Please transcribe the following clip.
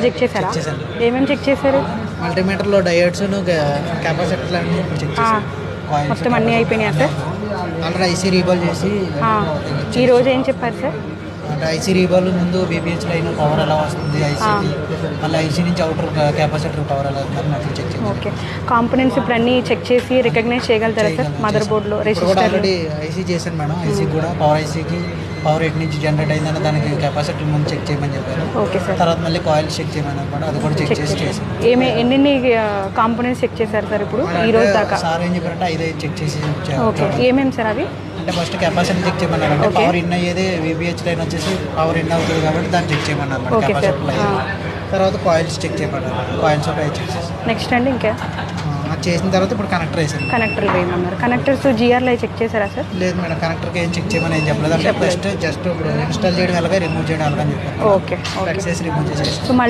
Check చేశారా? చేశాను. ఏమేమి చెక్ చేశారు? మల్టీమీటర్లో డయోడ్స్ను కెపాసిటర్లు అన్నీ చెక్ చేశాను. మొత్తం అన్నీ అయిపోయినాయా సార్? ఆల్రెడీ ఐసీ రీబాల్ చేసి ఈరోజు ఏం చెప్పారు సార్? అంటే ఐసీ రీబాల్ ముందు బీపీహెచ్ లైన్ పవర్ ఎలా వస్తుంది ఐసీకి, మళ్ళీ ఐసీ నుంచి అవుటర్ కెపాసిటర్ పవర్ ఎలా వస్తుంది అట్లా చెక్ చేయాలి. ఓకే, కాంపోనెంట్స్ ఇప్పుడు అన్నీ చెక్ చేసి రికగ్నైజ్ చేయగలుగుతారా సార్? మదర్ బోర్డ్లో రెసిస్టర్ ఆల్రెడీ ఐసీ చేశాను మేడం. ఐసీ కూడా పవర్ ఐసీకి పవర్ ఎటు నుంచి జనరేట్ అయిందని దానికి కెపాసిటర్ ముందు చెక్ చేయమని చెప్పారు. Okay sir. తర్వాత మళ్ళీ కాయిల్స్ చెక్ చేయమని అనమాట, అది కూడా చెక్ చేసి చేశాను. ఎన్ని కాంపోనెంట్స్ చెక్ చేశారు సార్ ఇప్పుడు ఈ రోజు దాకా? సార్ ఏం చెప్పారంటే 5 చెక్ చేసి ఓకే, ఏమేమి సార్ అవి? అంటే ఫస్ట్ కెపాసిటీ చెక్ చేయమన్నారు. అంటే పవర్ ఇన్ అయ్యేది వీపీహెచ్ లైన్ వచ్చేసి పవర్ ఇన్ అవుతుంది కాబట్టి దాన్ని చెక్ చేయమన్నారు కెపాసిటీ లైన్. తర్వాత కాయిల్స్ చెక్ చేయమన్నారు, కాయిల్స్ ఒక చెక్ చేసి నెక్స్ట్ అండి ఇంకా అది చేసిన తర్వాత ఇప్పుడు కనెక్టర్ వేసాను. కనెక్టర్లు వేయమన్నారు. కనెక్టర్స్ జిఆర్లో చెక్ చేశారా సార్? లేదు మేడం, కనెక్టర్కి ఏం చెక్ చేయమని ఏం చెప్పలేదు. అంటే జస్ట్ ఇప్పుడు ఇన్స్టాల్ చేయడం ఎలాగా రిమూవ్ చేయడం ఎలాగని చెప్పారు. ఓకే, చేసి రిమూవ్ చేసేసి సో